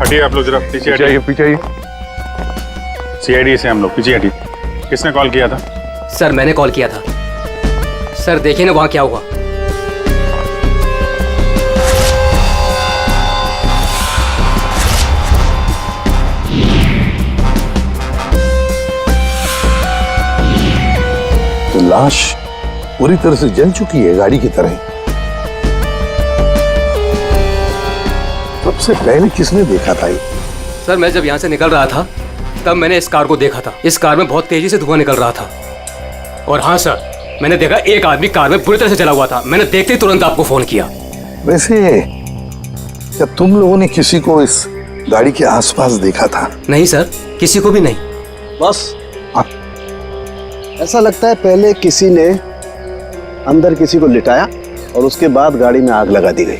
हटिए आप लोग जरा, पीछे हटिए। पीछे आइए। सीआईडी से हम लोग, पीछे हटिए। किसने कॉल किया था? सर मैंने कॉल किया था। सर देखिए ना वहां क्या हुआ। तो लाश पूरी तरह से जल चुकी है, गाड़ी की तरह। सबसे पहले किसने देखा था ये? सर मैं जब यहाँ से निकल रहा था तब मैंने इस कार को देखा था। इस कार में बहुत तेजी से धुआं निकल रहा था। और हाँ सर, मैंने देखा एक आदमी कार में पूरी तरह से जला हुआ था। मैंने देखते ही तुरंत आपको फोन किया। वैसे क्या तुम लोगों ने किसी को इस गाड़ी के आसपास देखा था? नहीं सर, किसी को भी नहीं। बस ऐसा लगता है पहले किसी ने अंदर किसी को लिटाया और उसके बाद गाड़ी में आग लगा दी गई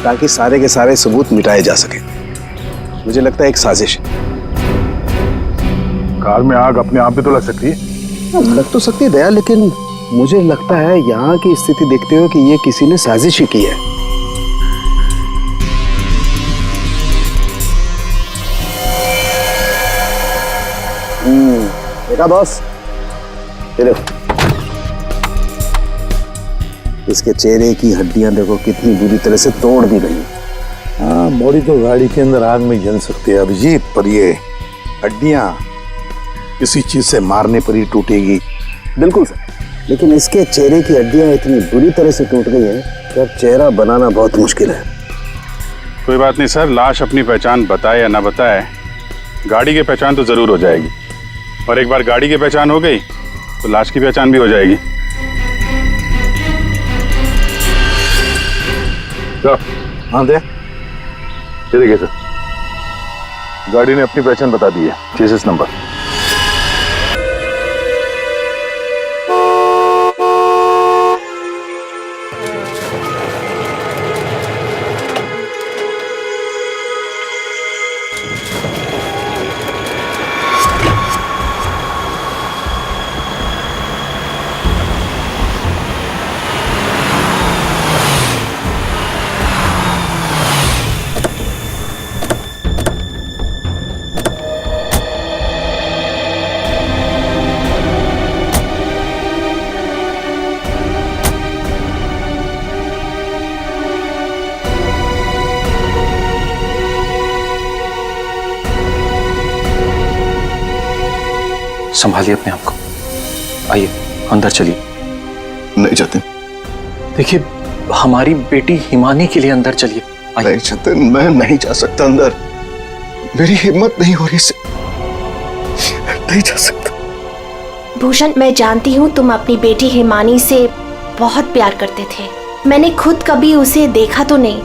ताकि सारे के सारे सबूत मिटाए जा सके। मुझे लगता है एक साजिश। कार में आग अपने आप भी तो लग सकती है। लग तो सकती है दया, लेकिन मुझे लगता है यहाँ की स्थिति देखते हुए कि ये किसी ने साजिश ही की है। देखा बॉस, इसके चेहरे की हड्डियां देखो कितनी बुरी तरह से तोड़ दी गई। हाँ, बॉडी तो गाड़ी के अंदर आग में जल सकती है अभिजीत, पर ये हड्डियां किसी चीज से मारने पर ही टूटेगी। बिल्कुल सर, लेकिन इसके चेहरे की हड्डियां इतनी बुरी तरह से टूट गई हैं कि अब चेहरा बनाना बहुत मुश्किल है। कोई बात नहीं सर, लाश अपनी पहचान बताए या ना बताए, गाड़ी की पहचान तो जरूर हो जाएगी। और एक बार गाड़ी की पहचान हो गई तो लाश की पहचान भी हो जाएगी। हाँ दे, ये देखिए सर, गाड़ी ने अपनी पहचान बता दी है, चेसिस नंबर। संभालिए अपने आप को। आइए अंदर चलिए। नहीं जाते। देखिए हमारी बेटी हिमानी के लिए अंदर चलिए। नहीं जतिन, मैं नहीं जा सकता अंदर, मेरी हिम्मत नहीं हो रही, नहीं जा सकता। भूषण, मैं जानती हूँ तुम अपनी बेटी हिमानी से बहुत प्यार करते थे। मैंने खुद कभी उसे देखा तो नहीं,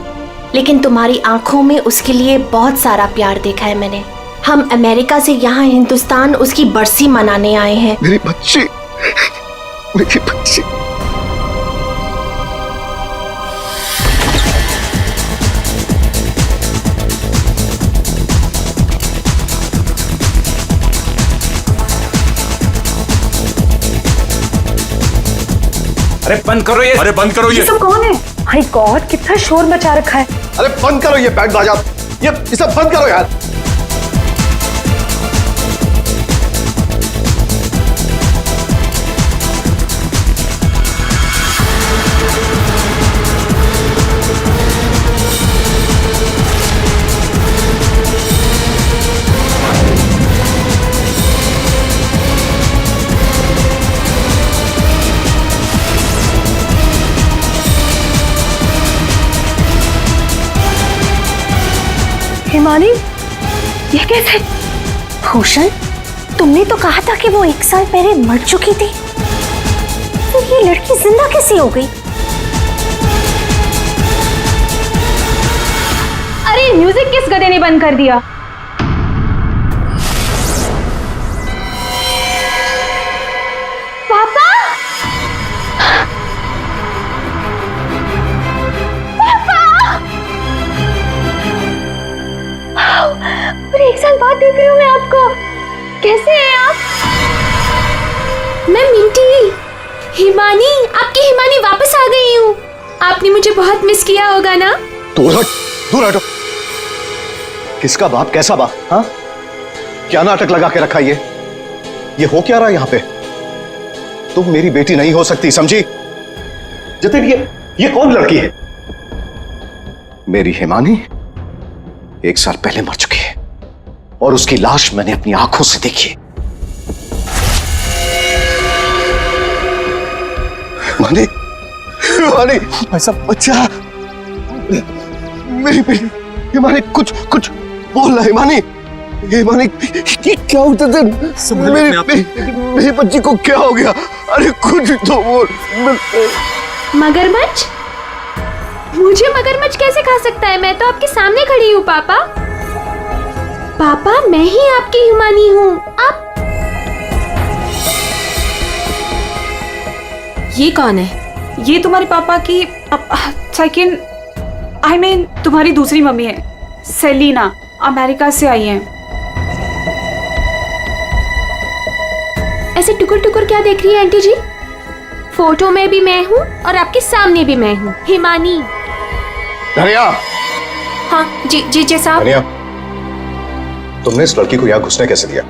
लेकिन तुम्हारी आंखों में उसके लिए बहुत सारा प्यार देखा है मैंने। हम अमेरिका से यहाँ हिंदुस्तान उसकी बरसी मनाने आए हैं। मेरी बच्ची, मेरी बच्ची। अरे बंद करो ये, अरे बंद करो ये। सब कौन है? माय गॉड, कितना शोर मचा रखा है। अरे बंद करो ये बैंड बाजा, ये सब बंद करो यार। हिमानी, ये कैसे? भूषण, तुमने तो कहा था कि वो 1 साल पहले मर चुकी थी, तो ये लड़की जिंदा कैसे हो गई? अरे म्यूजिक किस गधे ने बंद कर दिया? पापा! पूरे 1 साल बाद देख रही हूँ मैं आपको। कैसे हैं आप? मैं मिंटी, हिमानी, आपकी हिमानी वापस आ गई हूँ। आपने मुझे बहुत मिस किया होगा ना? दूर हट, दूर हटो। किसका बाप, कैसा बाप? हाँ, क्या नाटक लगा के रखा ये हो क्या रहा है यहां पे? तुम मेरी बेटी नहीं हो सकती, समझी? जतिन, ये कौन लड़की है? मेरी हिमानी 1 साल पहले मर चुकी है और उसकी लाश मैंने अपनी आंखों से देखी। हिमानी, हिमानी, ऐसा बच्चा, मेरी बेटी हिमानी, कुछ बोल रहा। हिमानी, हिमानी, ये क्या होता था? मेरी बच्ची को क्या हो गया? अरे कुछ तो बोल। मगरमच्छ? मुझे मगरमच्छ कैसे खा सकता है? मैं तो आपके सामने खड़ी हूँ पापा। पापा, मैं ही आपकी हिमानी हूँ। आप ये कौन है? ये तुम्हारे पापा की सेकंड, आई मीन तुम्हारी दूसरी मम्मी है, सेलिना, अमेरिका से आई है। ऐसे टुकुर टुकुर क्या देख रही है आंटी जी? फोटो में भी मैं हूँ और आपके सामने भी मैं हूँ, हिमानी। धनिया, हाँ जी साहब। धनिया, तुमने इस लड़की को यहाँ घुसने कैसे दिया?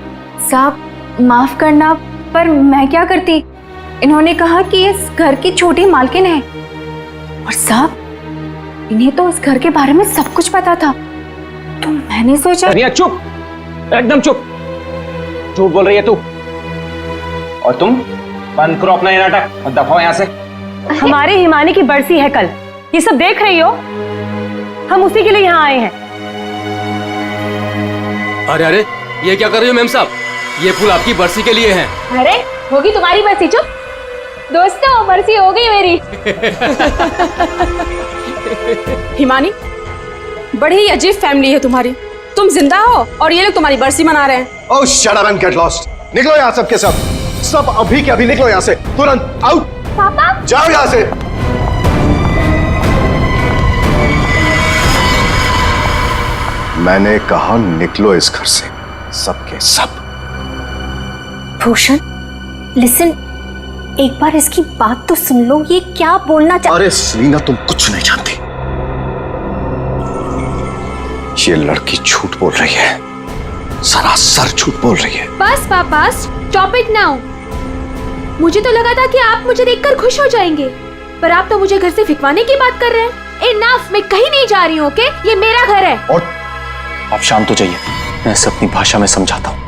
साहब माफ करना, पर मैं क्या करती? इन्होंने कहा कि इस घर की छोटी मालकिन है, और साहब इन्हें तो इस घर के बारे में सब कुछ पता था, तो मैंने सोचा। धनिया चुप, एकदम चुप, झूठ बोल रही है तू। और तुम बंद करो अपना ये नाटक और दफाओ यहाँ से। हमारे हिमानी की बरसी है कल, ये सब देख रही हो? हम उसी के लिए यहाँ आए हैं। अरे अरे, ये क्या कर रही हो मैम साहब? ये फूल आपकी बरसी के लिए हैं। अरे होगी तुम्हारी बरसी। चुप दोस्तों, बरसी हो गई मेरी। हिमानी, बड़ी ही अजीब फैमिली है तुम्हारी। तुम जिंदा हो और ये लोग तुम्हारी बरसी मना रहे हैं। Oh shut up and get lost. निकलो यहाँ सब के सब अभी के अभी निकलो यहाँ से, तुरंत आउट। पापा जाओ यहाँ से। मैंने कहा निकलो इस घर से, सबके सब। भूषण, लिसन, एक बार इसकी बात तो सुन लो। ये क्या बोलना चाह... अरे सेलिना, तुम कुछ नहीं जानती। ये लड़की झूठ बोल रही है, सरासर झूठ बोल रही है। बस पापा, स्टॉप इट नाउ। मुझे तो लगा था कि आप मुझे देखकर खुश हो जाएंगे, पर आप तो मुझे घर से फिकवाने की बात कर रहे हैं। इनफ, मैं कहीं नहीं जा रही हूँ, ओके? ये मेरा घर है। और आप शांत हो जाइए, मैं इसे अपनी भाषा में समझाता हूँ।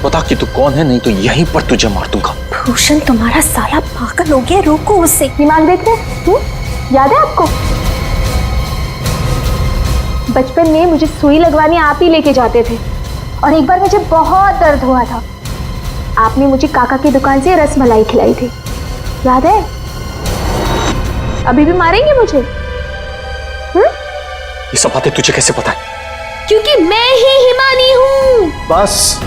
बता कि तू कौन है, नहीं तो यहीं पर तुझे मार दूंगा। भूषण, तुम्हारा साला पागल हो गया, रोको उसे। हिमाल देखते, याद है आपको? बचपन में मुझे सुई लगवाने आप ही लेके जाते थे, और एक बार मुझे बहुत दर्द हुआ था। आपने मुझे काका की दुकान से रसमलाई खिलाई थी, याद है? अभी भी मारेंगे मुझे? ये सब बातें तुझे कैसे पता है? क्योंकि मैं ही हिमानी हूँ। बस,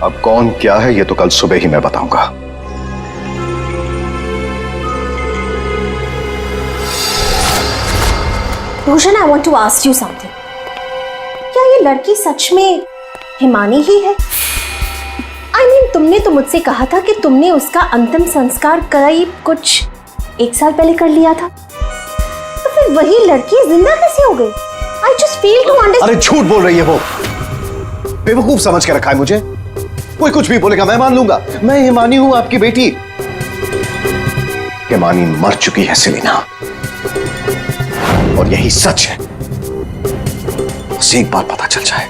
अब कौन क्या है ये तो कल सुबह ही मैं बताऊंगा। Bhushan, I want to ask you something. क्या ये लड़की सच में हिमानी ही है? I mean, तुमने तो मुझसे कहा था कि तुमने उसका अंतिम संस्कार करीब कुछ 1 साल पहले कर लिया था, तो फिर वही लड़की जिंदा कैसे हो गई? I just fail to understand। अरे झूठ बोल रही है वो, बेवकूफ समझ के रखा है मुझे। कोई कुछ भी बोलेगा मैं मान लूंगा। मैं हिमानी हूं, आपकी बेटी। हिमानी मर चुकी है सेलिना, और यही सच है। बस एक बार पता चल जाए,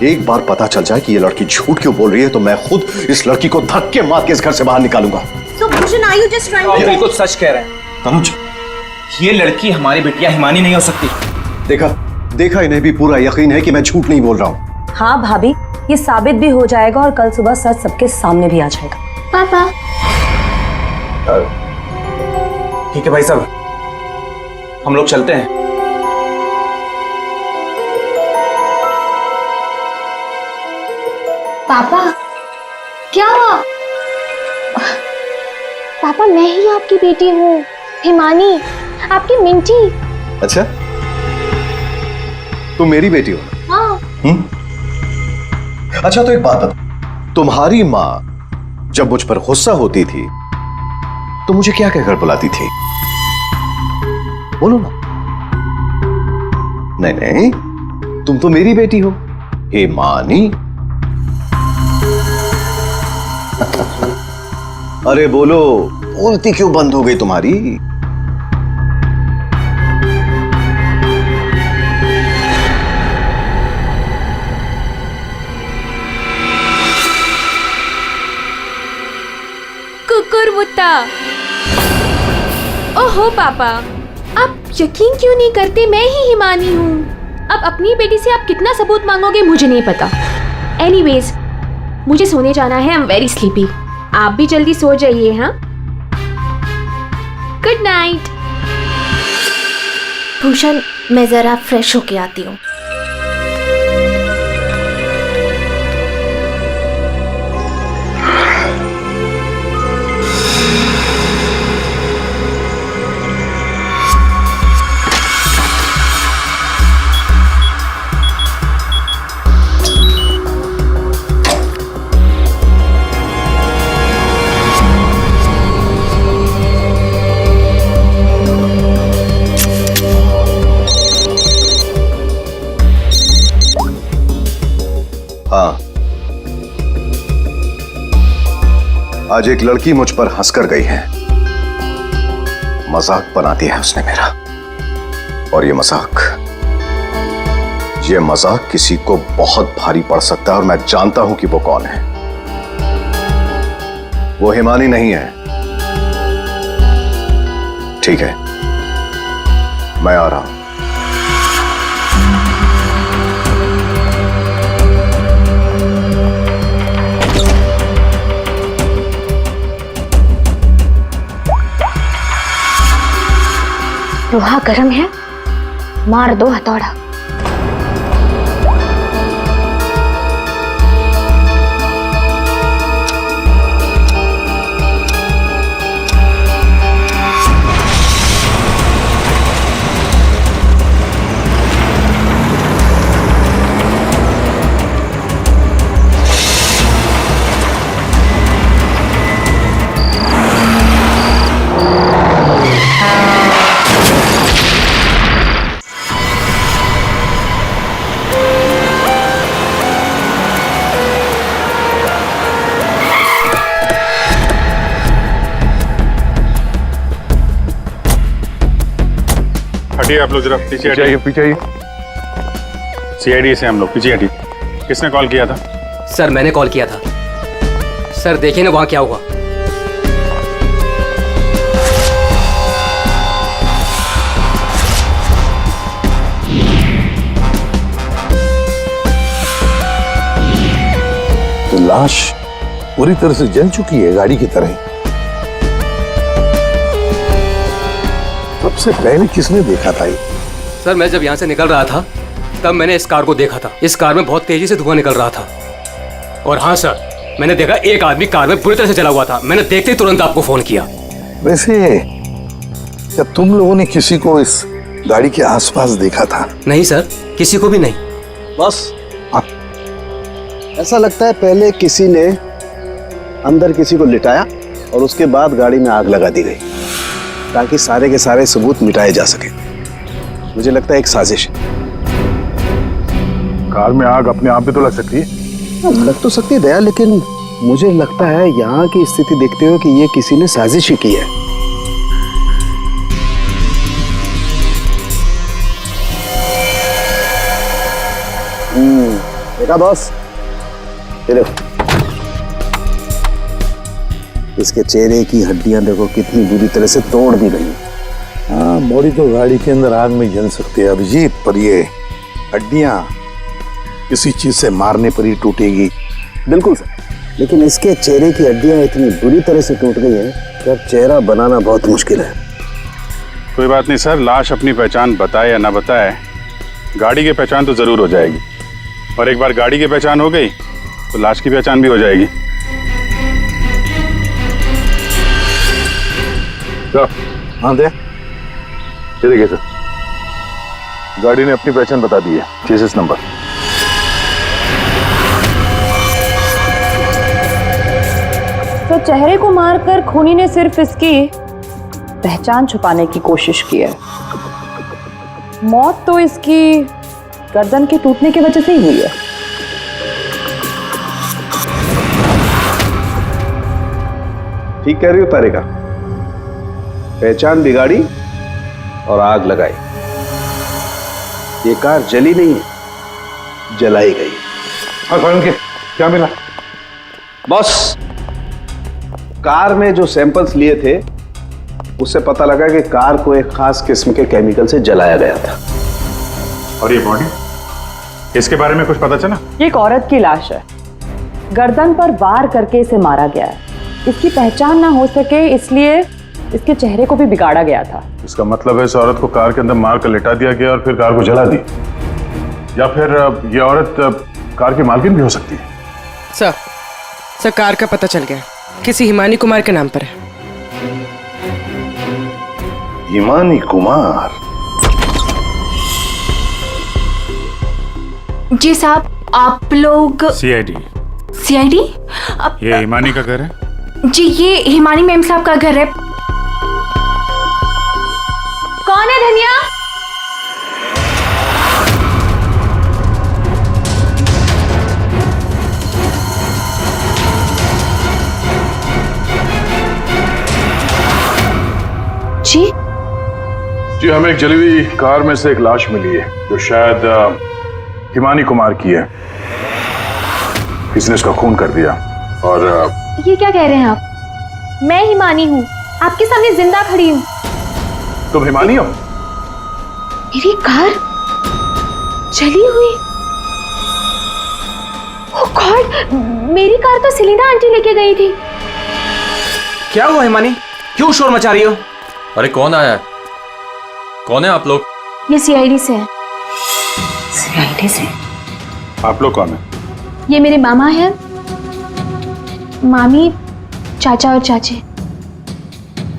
एक बार पता चल जाए कि ये लड़की झूठ क्यों बोल रही है, तो मैं खुद इस लड़की को धक्के मार के इस घर से बाहर निकालूंगा। So Bhushan, are you just trying to... आप बिल्कुल सच कह रहे हैं तनुज, ये लड़की हमारी बिटिया हिमानी नहीं हो सकती। देखा इन्हें भी पूरा यकीन है कि मैं झूठ नहीं बोल रहा हूँ। हाँ भाभी, ये साबित भी हो जाएगा और कल सुबह सच सबके सामने भी आ जाएगा। पापा ठीक है भाई साहब, हम लोग चलते हैं। पापा क्या हुआ? पापा, मैं ही आपकी बेटी हूँ, हिमानी, आपकी मिंटी। अच्छा, तुम मेरी बेटी हो? हाँ। अच्छा, तो एक बात बता, तुम्हारी माँ जब मुझ पर गुस्सा होती थी तो मुझे क्या कहकर बुलाती थी? बोलो ना। नहीं नहीं, तुम तो मेरी बेटी हो, हिमानी। अरे बोलो, बोलती क्यों बंद हो गई तुम्हारी? कुकुरमुत्ता। ओहो पापा, आप यकीन क्यों नहीं करते मैं ही हिमानी हूँ। अब अपनी बेटी से आप कितना सबूत मांगोगे मुझे नहीं पता। एनीवेज, मुझे सोने जाना है। I am very sleepy. आप भी जल्दी सो जाइए। हाँ, गुड नाइट। भूषण, मैं जरा फ्रेश होके आती हूँ। हाँ, आज एक लड़की मुझ पर हंसकर गई है। मजाक बना दिया है उसने मेरा। और ये मजाक किसी को बहुत भारी पड़ सकता है, और मैं जानता हूं कि वो कौन है। वो हिमानी नहीं है। ठीक है, मैं आ रहा हूं। लोहा गर्म है, मार दो हथौड़ा। हटिए आप लोग, जरा पीछे हटिए। पीछे आइए। सीआईडी से हम लोग पीछे हटिए। किसने कॉल किया था? सर मैंने कॉल किया था। सर देखिए ना वहां क्या हुआ। तो लाश पूरी तरह से जल चुकी है, गाड़ी की तरह। सबसे पहले किसने देखा था ये? सर मैं जब यहाँ से निकल रहा था तब मैंने इस कार को देखा था। इस कार में बहुत तेजी से धुआं निकल रहा था। और हाँ सर, मैंने देखा एक आदमी कार में बुरी तरह से जला हुआ था। मैंने देखते ही तुरंत आपको फोन किया। वैसे क्या तुम लोगों ने किसी को इस गाड़ी के आसपास देखा था? नहीं सर, किसी को भी नहीं। बस हाँ। ऐसा लगता है पहले किसी ने अंदर किसी को लिटाया और उसके बाद गाड़ी में आग लगा दी गई, ताकि सारे के सारे सबूत मिटाए जा सके। मुझे लगता है एक साजिश है। कार में आग अपने आप भी तो लग सकती है। लग तो सकती है दया, लेकिन मुझे लगता है यहाँ की स्थिति देखते हुए कि ये किसी ने साजिश ही की है। देखा बॉस, ये देखो, इसके चेहरे की हड्डियां देखो कितनी बुरी तरह से तोड़ दी गई। हाँ, मोरी तो गाड़ी के अंदर आग में जल सकते हैं अभिजीत, पर ये हड्डियां किसी चीज से मारने पर ही टूटेगी। बिल्कुल सर, लेकिन इसके चेहरे की हड्डियां इतनी बुरी तरह से टूट गई हैं कि अब चेहरा बनाना बहुत मुश्किल है। कोई बात नहीं सर, लाश अपनी पहचान बताए या ना बताए, गाड़ी की पहचान तो जरूर हो जाएगी। और एक बार गाड़ी की पहचान हो गई तो लाश की पहचान भी हो जाएगी। हाँ दे, ये देखिए सर, गाड़ी ने अपनी पहचान बता दी है, चेसिस नंबर। तो चेहरे को मारकर खूनी ने सिर्फ इसकी पहचान छुपाने की कोशिश की है। मौत तो इसकी गर्दन के टूटने की वजह से ही हुई है। ठीक कह रही हो तारिका, पहचान बिगाड़ी और आग लगाई। ये कार जली नहीं है, जलाई गई। क्या मिला? बॉस, कार में जो सैंपल्स लिए थे उससे पता लगा कि कार को एक खास किस्म के केमिकल से जलाया गया था। और ये बॉडी, इसके बारे में कुछ पता चला? ये एक औरत की लाश है, गर्दन पर वार करके इसे मारा गया है। इसकी पहचान ना हो सके इसलिए इसके चेहरे को भी बिगाड़ा गया था। इसका मतलब है इस औरत को कार के अंदर मार कर लिटा दिया गया और फिर कार को जला दी, या फिर ये औरत कार की मालकिन भी हो सकती है। सर कार का पता चल गया, किसी हिमानी कुमार के नाम पर है। हिमानी कुमार? जी साहब, आप लोग सीआईडी? सीआईडी? ये हिमानी का घर है? जी, ये हिमानी मैम साहब का घर है। कौन है धनिया? जी जी, हमें एक जली हुई कार में से एक लाश मिली है जो शायद हिमानी कुमार की है। किसी ने इसका खून कर दिया। और ये क्या कह रहे हैं आप? मैं हिमानी हूँ, आपके सामने जिंदा खड़ी हूँ। तुम हिमानी हो? मेरी कार जली हुई? ओह गॉड, मेरी कार तो सेलिना आंटी लेके गई थी। क्या हुआ हिमानी, क्यों शोर मचा रही हो? अरे कौन आया है? कौन है आप लोग? ये सीआईडी से है। सीआईडी से? आप लोग कौन है? ये मेरे मामा हैं, मामी, चाचा और चाची।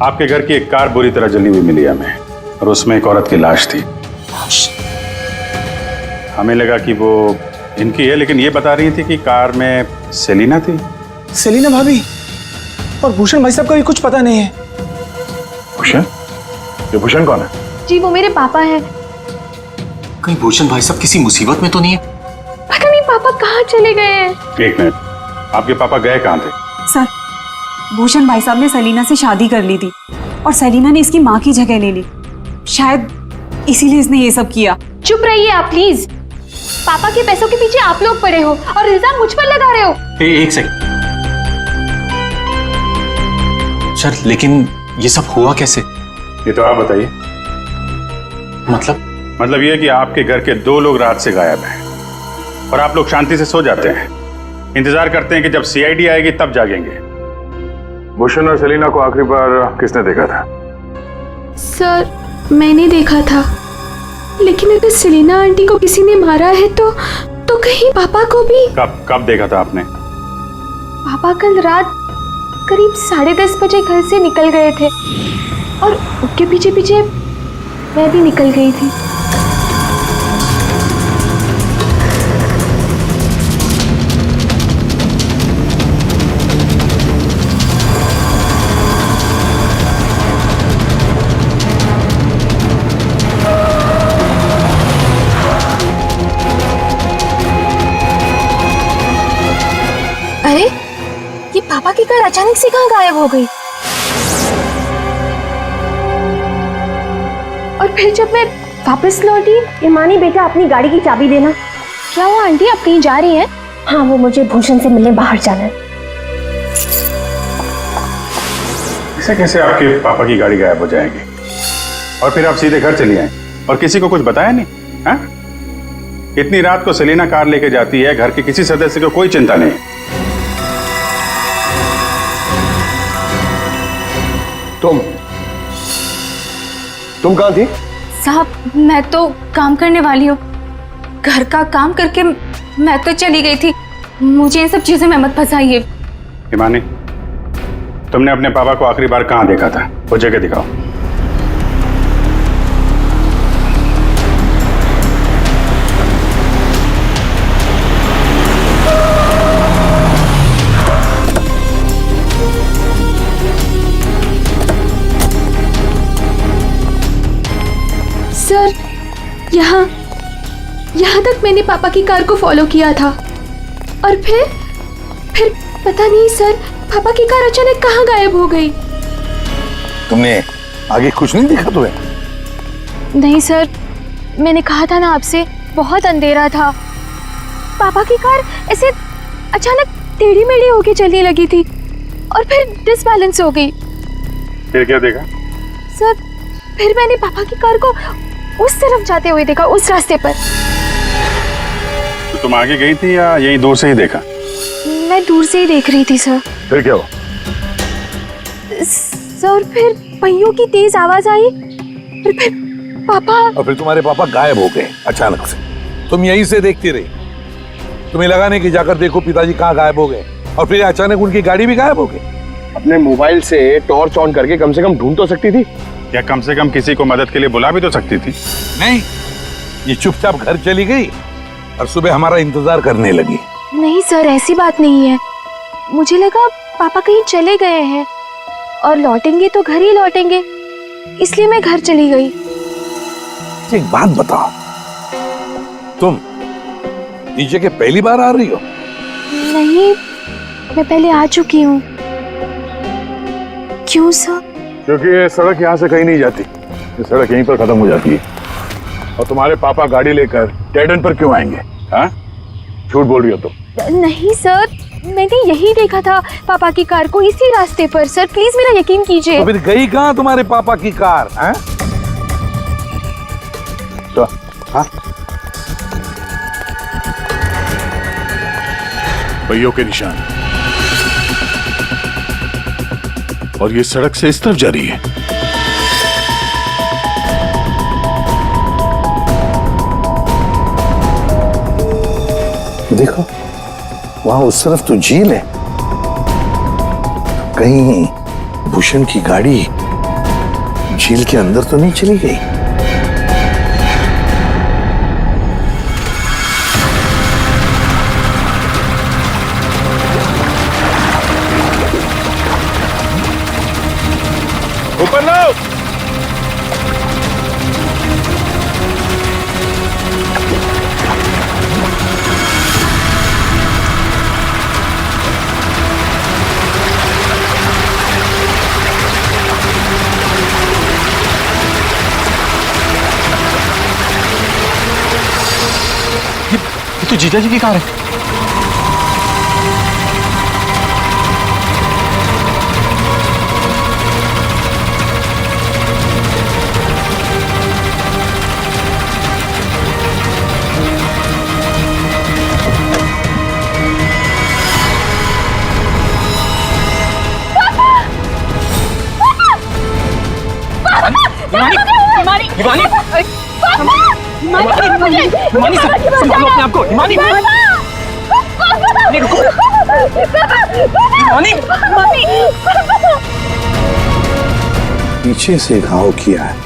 आपके घर की एक कार बुरी तरह जली हुई मिली हमें, और उसमें एक औरत की लाश थी। हमें लगा कि वो इनकी है, लेकिन ये बता रही थी कि कार में सेलिना थी। सेलिना भाभी और भूषण भाई साहब का भी कुछ पता नहीं है। भूषण? ये भूषण कौन है? जी, वो मेरे पापा हैं। कहीं भूषण भाई साहब किसी मुसीबत में तो नहीं है? पता नहीं पापा कहाँ चले गए हैं। एक मिनट, आपके पापा गए कहाँ थे? सर, भूषण भाई साहब ने सेलिना से शादी कर ली थी और सेलिना ने इसकी माँ की जगह ले ली। शायद इसीलिए इसने ये सब किया। चुप रहिए आप प्लीज। पापा के पैसों के पीछे आप लोग पड़े हो और इल्जाम मुझ पर लगा रहे हो। एक सेकंड सर, लेकिन ये सब हुआ कैसे? ये तो आप बताइए। मतलब ये कि आपके घर के 2 लोग रात से गायब हैं और आप लोग शांति से सो जाते हैं, इंतजार करते हैं कि जब सीआईडी आएगी तब जागेंगे। भूषण और सेलिना को आखिरी बार किसने देखा था? सर, मैंने देखा था, लेकिन अगर सेलिना आंटी को किसी ने मारा है तो कहीं पापा को भी। कब देखा था आपने? पापा कल रात करीब 10:30 बजे घर से निकल गए थे और उनके पीछे पीछे मैं भी निकल गई थी। अरे, ये पापा की कार अचानक से कहाँ गायब हो गई? और फिर जब मैं वापस लौटी, हिमानी बेटा, अपनी गाड़ी की चाबी देना। क्या हुआ आंटी, आप कहीं जा रही हैं? हाँ, वो मुझे भूषण से मिलने बाहर जाना है। ऐसे कैसे आपके पापा की गाड़ी गायब हो जाएगी और फिर आप सीधे घर चली आए और किसी को कुछ बताया नहीं? हाँ? इतनी रात को सेलिना कार लेके जाती है, घर के किसी सदस्य को कोई चिंता नहीं। तुम कहाँ थी? साहब, मैं तो काम करने वाली हूँ। घर का काम करके मैं तो चली गई थी। मुझे इन सब चीजों में मत फंसाइए। हिमानी, तुमने अपने पापा को आखिरी बार कहाँ देखा था? वो जगह दिखाओ। सर, मैंने पापा की कार को फॉलो किया था और फिर पता नहीं सर, पापा की कार अचानक कहाँ गायब हो गई। तुमने आगे कुछ नहीं देखा तुम्हें? नहीं सर, मैंने कहा था ना आपसे, बहुत अंधेरा था। पापा की कार ऐसे अचानक टेढ़ी मेढ़ी होके चलने लगी थी और फिर डिसबैलेंस हो गई। फिर क्या देखा? सर फिर मैंने पापा की कार को उस तरफ जाते हुए देखा, उस रास्ते पर। तो तुम आगे गई थी या यहीं दूर से ही देखा? मैं दूर से ही देख रही थी सर। फिर क्या हुआ? सर फिर पहियों की तेज आवाज आई और फिर पापा, और फिर तुम्हारे पापा गायब हो गए अचानक से। तुम यहीं से देखती रही, तुम्हें लगा नहीं कि जाकर देखो पिताजी कहाँ गायब हो गए, और फिर अचानक उनकी गाड़ी भी गायब हो गई। अपने मोबाइल से टॉर्च ऑन करके कम से कम ढूंढ तो सकती थी, या कम से कम किसी को मदद के लिए बुला भी तो सकती थी। नहीं, ये चुपचाप घर चली गई और सुबह हमारा इंतजार करने लगी। नहीं सर, ऐसी बात नहीं है। मुझे लगा पापा कहीं चले गए हैं और लौटेंगे तो घर ही लौटेंगे, इसलिए मैं घर चली गई। एक बात बताओ, तुम नीचे के पहली बार आ रही हो? नहीं, मैं पहले आ चुकी हूँ। क्यों सर? क्योंकि ये सड़क यहाँ से कहीं नहीं जाती, ये सड़क यहीं पर खत्म हो जाती है। और तुम्हारे पापा गाड़ी लेकर डेड एंड पर क्यों आएंगे? हाँ, झूठ बोल रही हो तुम। नहीं सर, मैंने यही देखा था पापा की कार को, इसी रास्ते पर। सर प्लीज मेरा यकीन कीजिए। तो फिर गई कहाँ तुम्हारे पापा की कार? हाँ? तो हाँ, पहियों के निशान, और ये सड़क से इस तरफ जा रही है। देखो वहां उस तरफ तो झील है, कहीं भूषण की गाड़ी झील के अंदर तो नहीं चली गई? ऊपर लो। ये तो जीजा जी की कार है। हिमानी, हिमानी संभालो अपने आप को। हिमानी, पीछे से घाव किया है,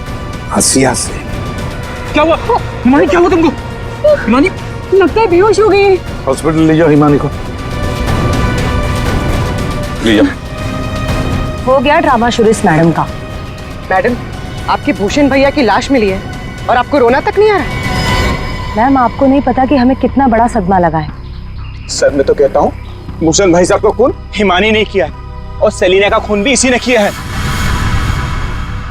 हसिया से। क्या हुआ हिमानी? क्या हुआ तुमको? हिमानी लगता है बेहोश हो गई। हॉस्पिटल ले जाओ हिमानी को, ले जाओ। हो गया ड्रामा शुरू इस मैडम का। मैडम, आपके भूषण भैया की लाश मिली है और आपको रोना तक नहीं आ रहा है? मैम, आपको नहीं पता कि हमें कितना बड़ा सदमा लगा है। सर मैं तो कहता हूँ भूषण भाई साहब का खून हिमानी ने किया है और सेलिना का खून भी इसी ने किया है।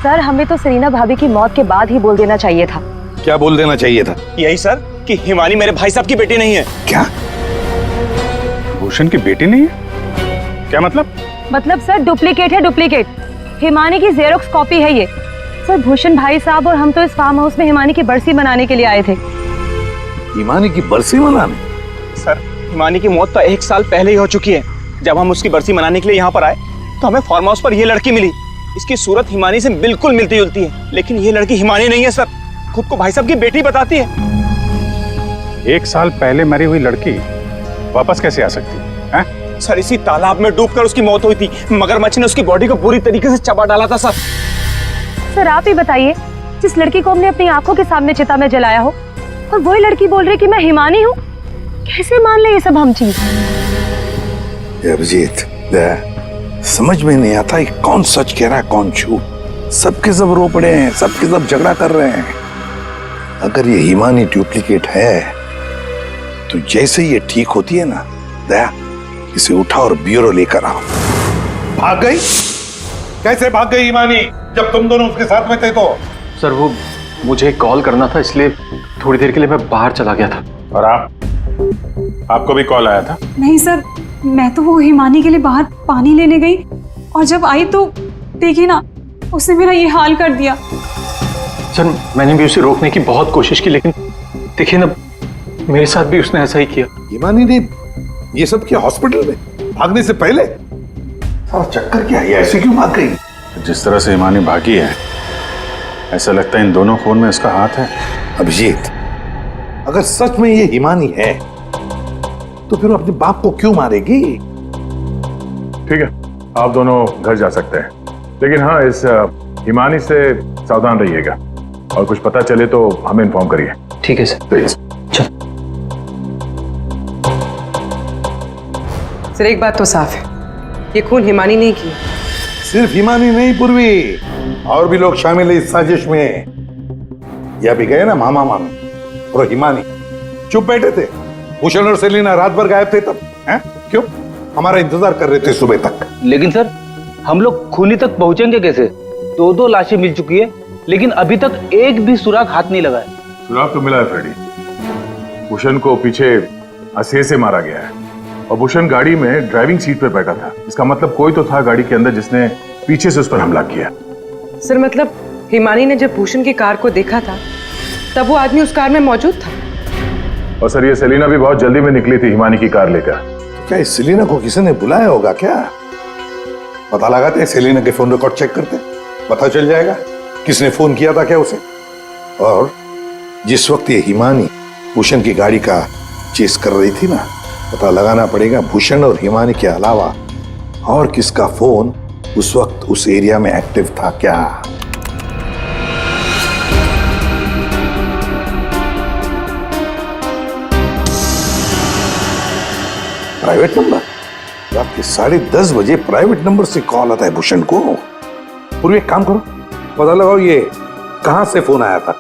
सर, हमें तो सेलिना भाभी की मौत के बाद ही बोल देना चाहिए था। क्या बोल देना चाहिए था? यही सर कि हिमानी मेरे भाई साहब की बेटी नहीं है। क्या? भूषण की बेटी नहीं है? क्या मतलब? मतलब सर डुप्लीकेट है, डुप्लीकेट। हिमानी की जेरोक्स कॉपी है ये। सर, भूषण भाई साहब और हम तो इस फार्म हाउस में हिमानी की बरसी मनाने के लिए आए थे। हिमानी की बरसी मनाने? सर, हिमानी की मौत तो 1 साल पहले ही हो चुकी है। जब हम उसकी बरसी मनाने के लिए यहाँ पर आए तो हमें फार्म हाउस पर यह लड़की मिली। इसकी सूरत हिमानी से बिल्कुल मिलती जुलती है, लेकिन ये लड़की हिमानी नहीं है सर, खुद को भाई साहब की बेटी बताती है। 1 साल पहले मरी हुई लड़की वापस कैसे आ सकती है? सर, इसी तालाब में डूबकर उसकी मौत हुई थी। मगरमच्छ ने उसकी बॉडी को पूरी तरीके से चबा डाला था। सर आप ही बताइए, जिस लड़की को हमने अपनी आंखों के सामने चिता में जलाया हो, और वही लड़की बोल रही कि मैं हिमानी हूँ। कैसे मान ले ये सब हम चीज? अभिजीत, समझ में नहीं आता है कौन सच कह रहा है कौन झूठ। सबके सब रो पड़े हैं, सबके सब झगड़ा कर रहे हैं। अगर ये हिमानी डुप्लीकेट है तो जैसे ये ठीक होती है ना दया, इसे उठा और ब्यूरो लेकर आओ। भाग गई? कैसे भाग गई हिमानी जब तुम दोनों उसके साथ में थे तो? सर वो मुझे कॉल करना था, इसलिए थोड़ी देर के लिए मैं बाहर चला गया था। और आपको भी कॉल आया था? नहीं सर, मैं तो वो हिमानी के लिए बाहर पानी लेने गई और जब आई तो देखिए ना, उसने मेरा ये हाल कर दिया। सर मैंने भी उसे रोकने की बहुत कोशिश की, लेकिन देखिए ना, मेरे साथ भी उसने ऐसा ही किया। हिमानी ने ये सब किया हॉस्पिटल में भागने से पहले? और चक्कर क्या है, ऐसे क्यों भाग गई? जिस तरह से हिमानी भागी है, ऐसा लगता है इन दोनों खून में उसका हाथ है। अभिजीत, अगर सच में ये हिमानी है तो फिर वो अपने बाप को क्यों मारेगी? ठीक है, आप दोनों घर जा सकते हैं, लेकिन हाँ इस हिमानी से सावधान रहिएगा और कुछ पता चले तो हमें इन्फॉर्म करिए। ठीक है सर। प्लीज। सर एक बात तो साफ है, ये खून हिमानी नहीं की। सिर्फ हिमानी नहीं पूर्वी, और भी लोग शामिल है इस साजिश में। यह भी गए ना मामा मामी और हिमानी चुप बैठे थे। भूषण और सेलिना रात भर गायब थे तब, हैं? क्यों? हमारा इंतजार कर रहे थे सुबह तक। लेकिन सर हम लोग खूनी तक पहुंचेंगे कैसे? 2 लाशें मिल चुकी है, लेकिन अभी तक एक भी सुराग हाथ नहीं लगा है। सुराग तो मिला है फ्रेडी। भूषण को पीछे हंसे से मारा गया है और भूषण गाड़ी में ड्राइविंग सीट पर बैठा था। इसका मतलब कोई तो था गाड़ी के अंदर जिसने पीछे से उस पर हमला किया। सर मतलब हिमानी ने जब भूषण की कार को देखा था तब वो आदमी उस कार में मौजूद था। और सर ये सेलिना भी बहुत जल्दी में निकली थी हिमानी की कार लेकर। तो क्या इस सेलिना को किसी ने बुलाया होगा क्या? पता लगाते हैं, सेलिना के फोन रिकॉर्ड चेक करते हैं, पता चल जाएगा किसने फोन किया था क्या उसे। और जिस वक्त ये हिमानी भूषण की गाड़ी का चेस कर रही थी ना, पता लगाना पड़ेगा भूषण और हिमानी के अलावा और किसका फोन उस वक्त उस एरिया में एक्टिव था क्या। प्राइवेट नंबर, रात के 10:30 बजे प्राइवेट नंबर से कॉल आता है भूषण को। पूरी एक काम करो, पता लगाओ ये कहां से फोन आया था।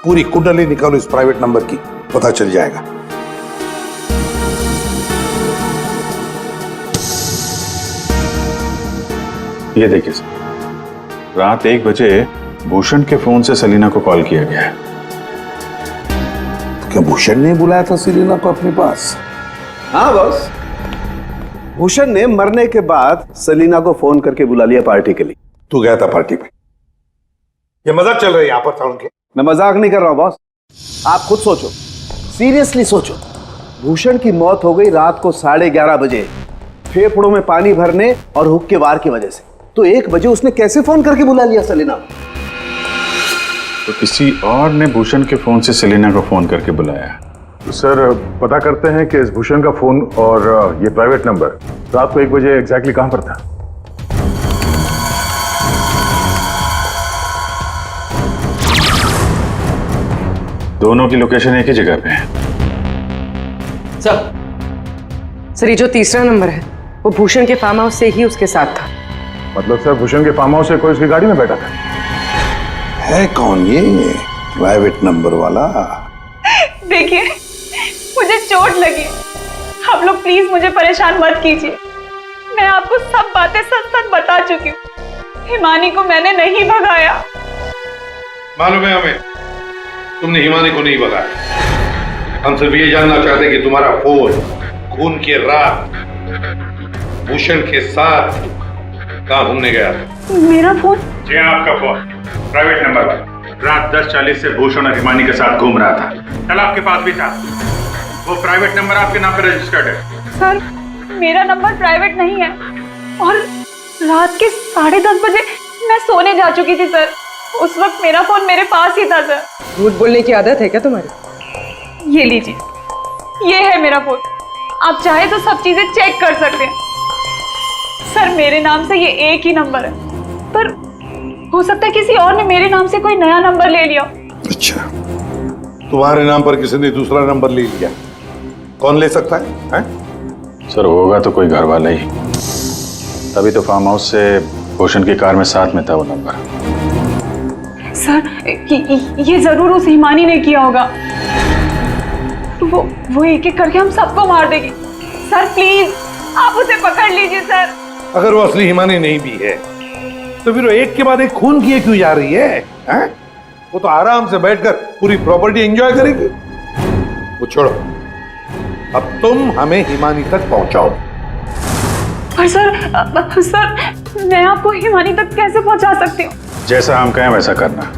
पूरी कुंडली निकालो इस प्राइवेट नंबर की, पता चल जाएगा। ये देखिए सर, रात 1 बजे भूषण के फोन से सेलिना को कॉल किया गया है। क्या भूषण ने बुलाया था सेलिना को अपने पास? हाँ बॉस, भूषण ने मरने के बाद सेलिना को फोन करके बुला लिया पार्टी के लिए। तू गया था पार्टी में? ये मजाक चल रहा है यहाँ पर था उनके? मैं मजाक नहीं कर रहा हूं बॉस, आप खुद सोचो, सीरियसली सोचो। भूषण की मौत हो गई रात को 11:30 बजे, फेफड़ों में पानी भरने और हुक्के के वार की वजह से। तो 1 बजे उसने कैसे फोन करके बुला लिया सेलिना? तो किसी और ने भूषण के फोन से सेलिना को फोन करके बुलाया। तो सर पता करते हैं कि इस भूषण का फोन और ये प्राइवेट नंबर रात को 1 बजे एग्जैक्टली कहां पर था। दोनों की लोकेशन एक ही जगह पे है। सर ये जो तीसरा नंबर है वो भूषण के फार्म हाउस से ही उसके साथ था। मतलब सर भूषण के फार्म हाउस से कोई उसकी गाड़ी में बैठा था? है कौन ये प्राइवेट नंबर वाला? देखिए मुझे चोट लगी, आप लोग प्लीज मुझे परेशान मत कीजिए। मैं आपको सब बातें सच सच बता चुकी हूँ। हिमानी को मैंने नहीं भगाया। मालूम है हमें, तुमने हिमानी को नहीं भगाया। हम सिर्फ ये जानना चाहते कि तुम्हारा फोन खून की रात भूषण के साथ कहाँ घूमने गया था। मेरा फोन? जी हाँ, आपका फोन प्राइवेट नंबर वाला रात 10:40 से भूषण और हिमानी के साथ घूम रहा था। कल आपके पास भी था। वो प्राइवेट नंबर आपके नाम पे रजिस्टर्ड है। सर मेरा नंबर प्राइवेट नहीं है और रात के 10:30 बजे मैं सोने जा चुकी थी सर। उस वक्त मेरा फोन मेरे पास ही था सर। झूठ बोलने की आदत है क्या तुम्हारी? ये लीजिए, ये है मेरा फोन। आप चाहे तो सब चीजें चेक कर सकते हैं। सर मेरे नाम से ये एक ही नंबर है, पर हो सकता है किसी और ने मेरे नाम से कोई नया नंबर ले लिया। अच्छा, तुम्हारे नाम पर किसी ने दूसरा नंबर ले लिया? कौन ले सकता है? सर होगा तो कोई घर वाला ही, तभी तो फार्म हाउस से भूषण की कार में साथ में था वो नंबर। सर ये जरूर उस हिमानी ने किया होगा। वो एक एक करके हम सबको मार देगी। सर प्लीज आप उसे पकड़ लीजिए सर। अगर वो असली हिमानी नहीं भी है तो फिर वो एक के बाद एक खून किए क्यों जा रही है, हैं? वो तो आराम से बैठकर पूरी प्रॉपर्टी एंजॉय करेगी। वो छोड़ो, अब तुम हमें हिमानी तक पहुंचाओ। पर सर मैं आपको हिमानी तक कैसे पहुंचा सकती हूँ? जैसा हम कहें वैसा करना,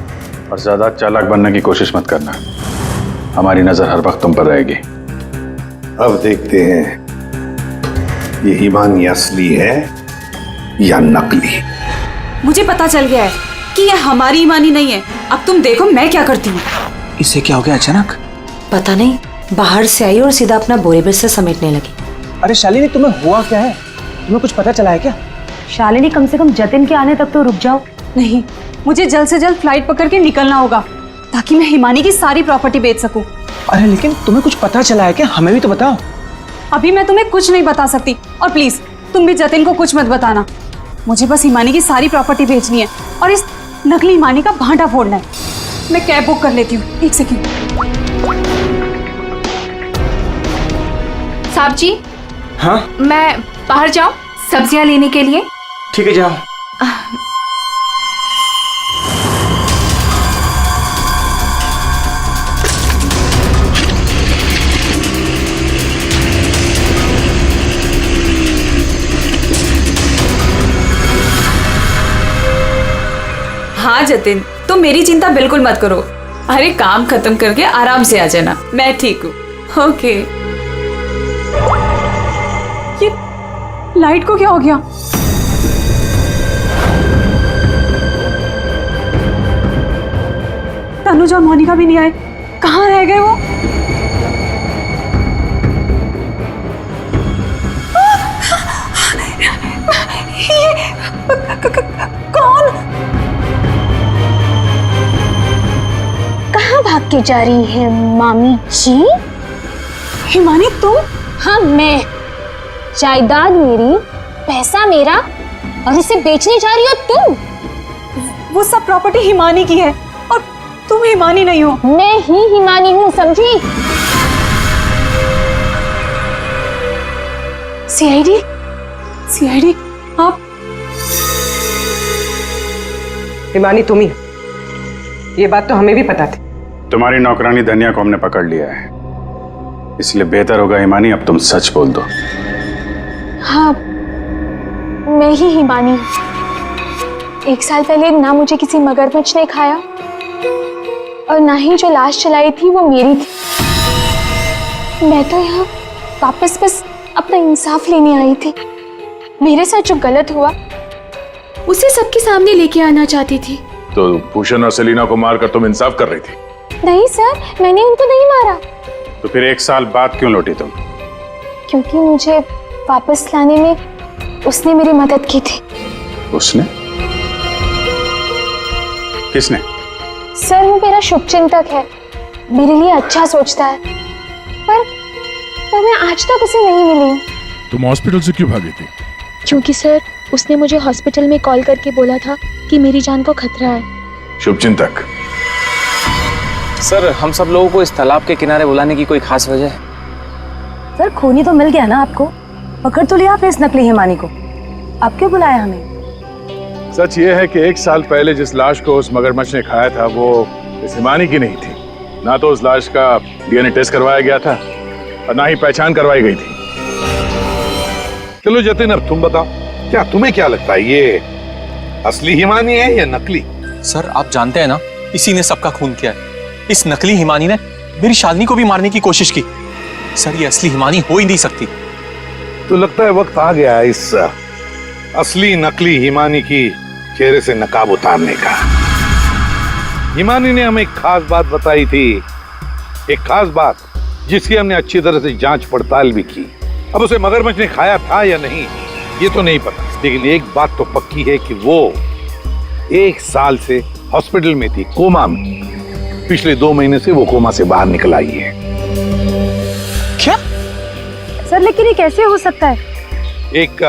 और ज्यादा चालाक बनने की कोशिश मत करना। हमारी नजर हर वक्त तुम पर रहेगी। अब देखते हैं ये हिमानी असली है या नकली। मुझे पता चल गया है कि ये हमारी हिमानी नहीं है। अब तुम देखो मैं क्या करती हूँ। इसे क्या हो गया अचानक? पता नहीं, बाहर से आई और सीधा अपना बोरे बिस्तर समेटने लगी। अरे शालिनी, तुम्हें हुआ क्या है? तुम्हें कुछ पता चला है क्या? शालिनी, कम से कम जतिन के आने तक तो रुक जाओ। नहीं, मुझे जल्द से जल्द फ्लाइट पकड़ के निकलना होगा ताकि मैं हिमानी की सारी प्रॉपर्टी बेच सकूं। अरे लेकिन तुम्हें कुछ पता चला है क्या? हमें भी तो बताओ। अभी मैं तुम्हें कुछ नहीं बता सकती, और प्लीज तुम भी जतिन को कुछ मत बताना। मुझे बस हिमानी की सारी प्रॉपर्टी बेचनी है और इस नकली हिमानी का भांटा फोड़ना है। मैं कैब बुक कर लेती हूँ, एक सेकेंड। साहब जी, हाँ मैं बाहर जाऊं सब्जियां लेने के लिए? ठीक है, जाओ। हाँ जतिन, तुम मेरी चिंता बिल्कुल मत करो। अरे काम खत्म करके आराम से आ जाना, मैं ठीक हूँ। ओके। ये लाइट को क्या हो गया? तनुज और मोनिका भी नहीं आए, कहाँ रह गए वो? कौन? कहाँ भाग के जा रही है मामी जी? हिमानी तुम? हाँ मैं। जायदाद मेरी, पैसा मेरा, और इसे बेचने जा रही हो तुम? वो सब प्रॉपर्टी हिमानी की है और तुम हिमानी नहीं हो। मैं ही हिमानी हूँ, समझी? सीआईडी? सीआईडी आप? हिमानी तुम ही, ये बात तो हमें भी पता थी। तुम्हारी नौकरानी धनिया को हमने पकड़ लिया है, इसलिए बेहतर होगा हिमानी अब तुम सच बोल दो। हाँ मैं ही हिमानी हूँ। 1 साल पहले ना मुझे किसी मगरमच्छ ने खाया और ना ही जो लाश चलाई थी वो मेरी थी। मैं तो यहाँ वापस बस अपना इंसाफ लेने आई थी। मेरे साथ जो गलत हुआ उसे सबके सामने लेके आना चाहती थी। तो भूषण और सेलिना को मारकर तुम इंसाफ कर रही थी? नहीं सर, मैंने उनको नहीं मारा। तो फिर 1 साल बाद क्यों लौटी तुम? क्योंकि मुझे वापस लाने में उसने मेरी मदद की थी। उसने? किसने? सर वो मेरा शुभचिंतक है, मेरे लिए अच्छा सोचता है, पर मैं आज तक उसे नहीं मिली हूँ। तुम हॉस्पिटल से क्यों भागी थी? क्योंकि सर उसने मुझे हॉस्पिटल में कॉल करके बोला था कि मेरी जान को खतरा है। शुभचिंतक? सर हम सब लोगों को इस तालाब के किनारे बुलाने की कोई खास वजह है? सर खूनी तो मिल गया ना आपको, पकड़ तो लिया आपने इस नकली हिमानी को, अब क्यों बुलाया हमें? सच ये है कि 1 साल पहले जिस लाश को उस मगरमच्छ ने खाया था वो इस हिमानी की नहीं थी। ना तो उस लाश का डीएनए टेस्ट करवाया गया था और ना ही पहचान करवाई गई थी। चलो जतिन, अब तुम बताओ, क्या तुम्हें क्या लगता है, ये असली हिमानी है या नकली? सर आप जानते हैं ना, इसी ने सबका खून किया है। इस नकली हिमानी ने मेरी शालिनी को भी मारने की कोशिश की। सर ये असली हिमानी हो ही नहीं सकती। तो लगता है वक्त आ गया है इस असली नकली हिमानी की चेहरे से नकाब उतारने का। हिमानी ने हमें एक खास बात बताई थी, एक खास बात जिसकी हमने अच्छी तरह से जांच पड़ताल भी की। अब उसे मगरमच्छ ने खाया था या नहीं ये तो नहीं पता, लेकिन एक बात तो पक्की है कि वो 1 साल से हॉस्पिटल में थी, कोमा में। पिछले 2 महीने से वो कोमा से बाहर निकल आई है। क्या? सर लेकिन ये कैसे हो सकता है? एक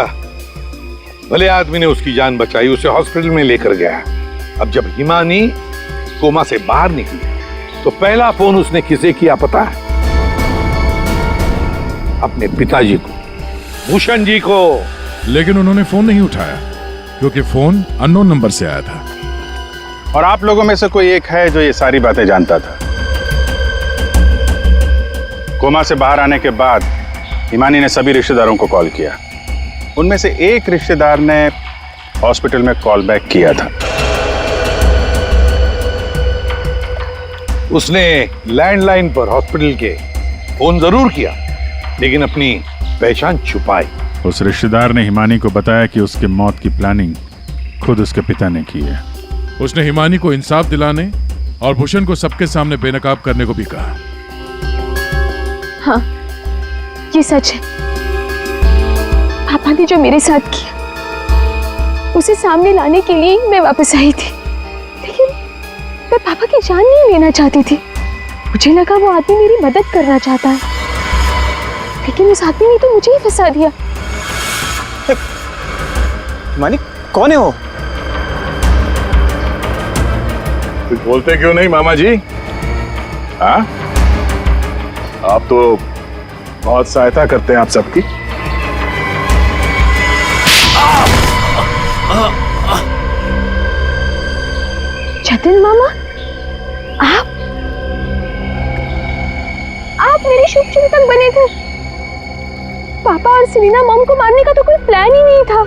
भले आदमी ने उसकी जान बचाई, उसे हॉस्पिटल में लेकर गया। अब जब हिमानी कोमा से बाहर निकली तो पहला फोन उसने किसे किया पता है? अपने पिताजी को, भूषण जी को। लेकिन उन्होंने फोन नहीं उठाया क्योंकि फोन अननोन नंबर से आया था। और आप लोगों में से कोई एक है जो ये सारी बातें जानता था। कोमा से बाहर आने के बाद हिमानी ने सभी रिश्तेदारों को कॉल किया। उनमें से एक रिश्तेदार ने हॉस्पिटल में कॉल बैक किया था। उसने लैंडलाइन पर हॉस्पिटल के फोन जरूर किया, लेकिन अपनी पहचान छुपाई। उस रिश्तेदार ने हिमानी को बताया कि उसके मौत की प्लानिंग खुद उसके पिता ने की है। उसने हिमानी को इंसाफ दिलाने और भूषण को सबके सामने बेनकाब करने को भी कहा। हाँ, ये सच है। पापा ने जो मेरे साथ किया उसे सामने लाने के लिए मैं वापस आई थी, लेकिन मैं पापा की जान नहीं लेना चाहती थी। मुझे लगा वो आदमी मेरी मदद करना चाहता है, लेकिन उस आदमी ने तो मुझे ही फंसा दिया। हिमानी कौन है वो? कुछ बोलते क्यों नहीं मामा जी? हाँ, आप तो बहुत सहायता करते हैं आप सबकी। जतिन मामा, आप मेरे शुभ चिंतक बने थे। पापा और सेलिना मॉम को मारने का तो कोई प्लान ही नहीं था।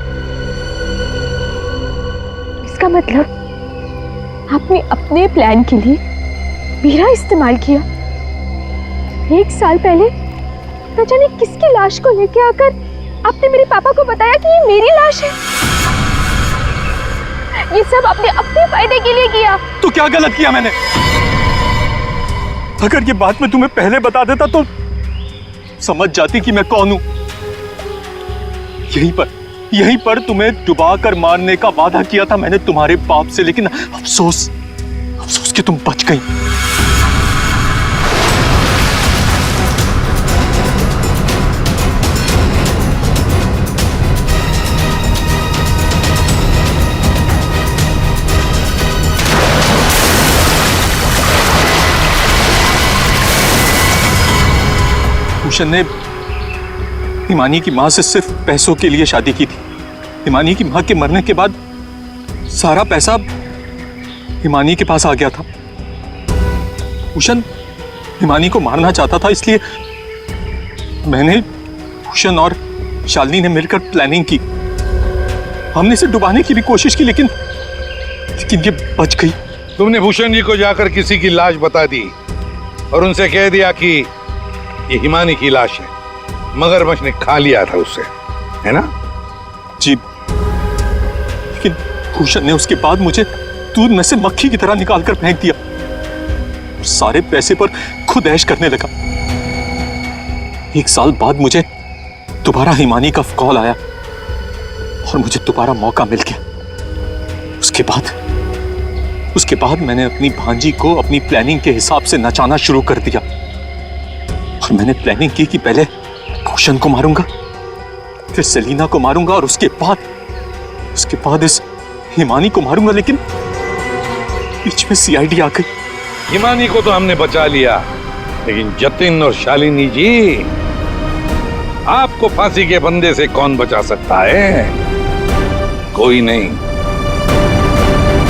इसका मतलब आपने अपने प्लान के लिए मेरा इस्तेमाल किया। 1 साल पहले न जाने किसकी लाश को लेके आकर आपने मेरे पापा को बताया कि ये मेरी लाश है। ये सब आपने अपने फायदे के लिए किया। तो क्या गलत किया मैंने? अगर ये बात मैं तुम्हें पहले बता देता तो समझ जाती कि मैं कौन हूं। यहीं पर तुम्हें डुबा कर मारने का वादा किया था मैंने तुम्हारे बाप से, लेकिन अफसोस कि तुम बच गई। भूषण ने हिमानी की मां से सिर्फ पैसों के लिए शादी की थी। हिमानी की मां के मरने के बाद सारा पैसा हिमानी के पास आ गया था। भूषण हिमानी को मारना चाहता था, इसलिए मैंने, भूषण और शालिनी ने मिलकर प्लानिंग की। हमने इसे डुबाने की भी कोशिश की, लेकिन ये बच गई। तुमने भूषण जी को जाकर किसी की लाश बता दी और उनसे कह दिया कि ये हिमानी की लाश है, मगरमच्छ ने खा लिया था उसे, है ना? जी, लेकिन भूषण ने उसके बाद मुझे दूध में से मक्खी की तरह निकालकर फेंक दिया और सारे पैसे पर खुद ऐश करने लगा। 1 साल बाद मुझे दोबारा हिमानी का कॉल आया और मुझे दोबारा मौका मिल गया। उसके बाद मैंने अपनी भांजी को अपनी प्लानिंग के हिसाब से नचाना शुरू कर दिया और मैंने प्लानिंग की कि पहले भूषण को मारूंगा, फिर सेलिना को मारूंगा और उसके बाद इस हिमानी को मारूंगा, लेकिन बीच में सीआईडी आ गई। हिमानी को तो हमने बचा लिया, लेकिन जतिन और शालिनी जी, आपको फांसी के फंदे से कौन बचा सकता है? कोई नहीं।